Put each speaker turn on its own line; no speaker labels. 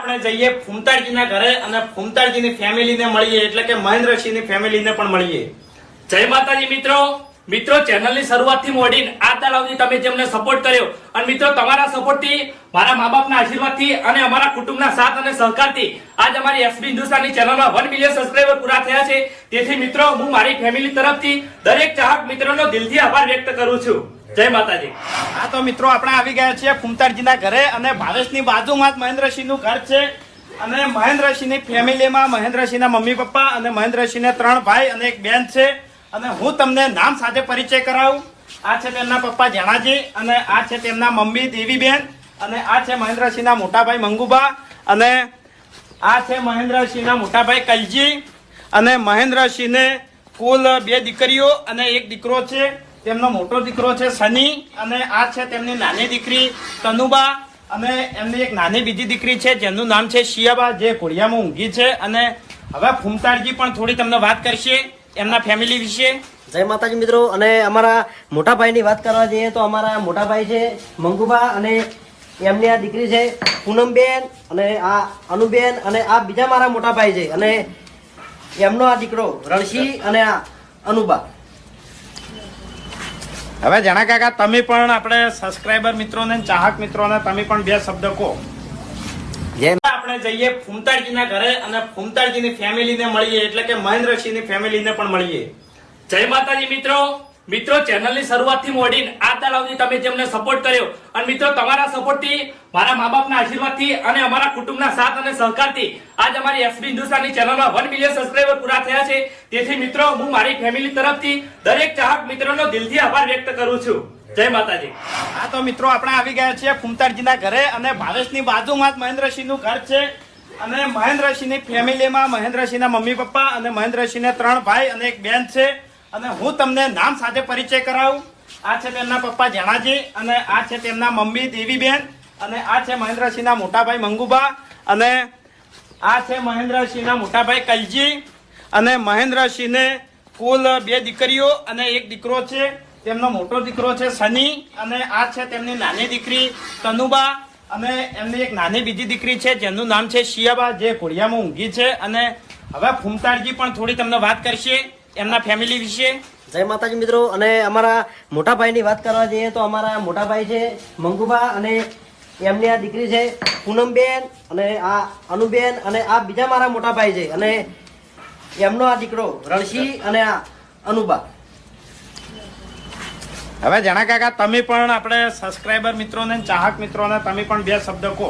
આપણે જઈએ ફૂમતાળજીના ઘરે અને ફૂમતાળજીની ફેમિલીને મળીએ, એટલે કે મહેન્દ્રસિંહની ફેમિલીને પણ મળીએ.
જય માતાજી મિત્રો ચેનલની શરૂઆતથી મોડીને આ તાલ સુધી તમે જેમને સપોર્ટ કર્યો અને મિત્રો તમારા સપોર્ટથી, મારા મા બાપના આશીર્વાદથી અને અમારા કુટુંબના સાથ અને સહકારથી આજ અમારી એસબી હિન્દુસ્તાની ચેનલમાં 1 મિલિયન સબસ્ક્રાઇબર પૂરા થયા છે. તેથી મિત્રો હું મારી ફેમિલી તરફથી દરેક ચાહક મિત્રોનો દિલથી આભાર વ્યક્ત કરું છું. જય માતાજી.
હા તો મિત્રો આપણે આવી ગયા છીએ ફૂમતાળજીના ઘરે અને ભાવેશની બાજુમાં જ મહેન્દ્રસિંહનું ઘર છે. અને મહેન્દ્રસિંહની ફેમિલીમાં મહેન્દ્રસિંહના મમ્મી પપ્પા અને મહેન્દ્રસિંહને 3 ભાઈ અને 1 બેન છે. અને હું તમને નામ સાથે પરિચય કરાવું. આ છે તેમના પપ્પા જણાજી અને આ છે તેમના મમ્મી દેવીબેન અને આ છે મહેન્દ્રસિંહના મોટાભાઈ મંગુબા અને આ છે મહેન્દ્રસિંહના મોટાભાઈ કલજી. અને મહેન્દ્રસિંહને કુલ 2 દીકરીઓ અને 1 દીકરો છે. તેમનો મોટો દીકરો છે સની અને આ છે તેમની નાની દીકરી તનુબા અને એમની એક નાની બીજી દીકરી છે જેનું નામ છે શિયાબા, જે ઘોડિયામાં ઊંઘી છે. અને હવે ફૂમતાળજી પણ થોડી તમને વાત કરશે એમના ફેમિલી વિશે.
જય માતાજી મિત્રો. અને અમારા મોટા ભાઈની વાત કરવા જઈએ તો અમારા મોટા ભાઈ છે મંગુબા અને એમની આ દીકરી છે પૂનમબેન અને આ અનુબેન અને આ બીજા મારા મોટા ભાઈ છે અને એમનો આ દીકરો રણસી અને આ અનુબા.
હવે જણા કાકા તમે પણ આપણે સબસ્ક્રાઇબર મિત્રોને ચાહક મિત્રોને તમે પણ 2 શબ્દ કહો. આપણે જઈએ ફૂમતાળજીના ઘરે અને ફૂમતાળજીની ફેમિલીને મળીએ, એટલે કે મહેન્દ્રસિંહની ફેમિલીને પણ મળીએ.
જય માતાજી મિત્રો ચેનલની શરૂઆતથી મોડીને આ તાલ સુધી તમે જેમને સપોર્ટ કર્યો અને મિત્રો તમારા સપોર્ટથી, મારા મા બાપના આશીર્વાદથી અને અમારા કુટુંબના સાથ અને સહકારથી આજ અમારી એસબી હિન્દુસ્તાની ચેનલમાં 1 મિલિયન સબસ્ક્રાઇબર પૂરા થયા છે. તેથી મિત્રો હું મારી ફેમિલી તરફથી દરેક ચાહક મિત્રોનો દિલથી આભાર વ્યક્ત કરું છું. જય માતાજી.
હા તો મિત્રો આપણે આવી ગયા છીએ ફૂમતાળજીના ઘરે અને ભાવેશની બાજુમાં જ મહેન્દ્રસિંહનું ઘર છે. અને મહેન્દ્રસિંહની ફેમિલીમાં મહેન્દ્રસિંહના મમ્મી પપ્પા અને મહેન્દ્રસિંહને 3 ભાઈ અને 1 બેન છે. અને હું તમને નામ સાથે પરિચય કરાવું. આ છે તેમના પપ્પા જણાજી અને આ છે તેમના મમ્મી દેવીબેન અને આ છે મહેન્દ્રસિંહના મોટાભાઈ મંગુબા અને આ છે મહેન્દ્રસિંહના મોટાભાઈ કલજી. અને મહેન્દ્રસિંહને કુલ 2 દીકરીઓ અને 1 દીકરો છે. તેમનો મોટો દીકરો છે સની અને આ છે તેમની નાની દીકરી તનુબા અને એમની એક નાની બીજી દીકરી છે જેનું નામ છે શિયાબા, જે ઘોડિયામાં ઊંઘી છે. અને હવે ફૂમતાળજી પણ થોડી તમને વાત કરશે એમના ફેમિલી વિશે.
જય માતાજી મિત્રો. અને અમારા મોટા ભાઈની વાત કરવા જઈએ તો અમારા મોટા ભાઈ છે મંગુબા અને એમની આ દીકરી છે પૂનમબેન અને આ અનુબેન અને આ બીજા મારા મોટા ભાઈ છે અને એમનો આ દીકરો રણસી અને આ અનુબા.
હવે જણા કાકા તમે પણ આપણે સબસ્ક્રાઇબર મિત્રોને ચાહક મિત્રોને તમે પણ 2 શબ્દ કહો.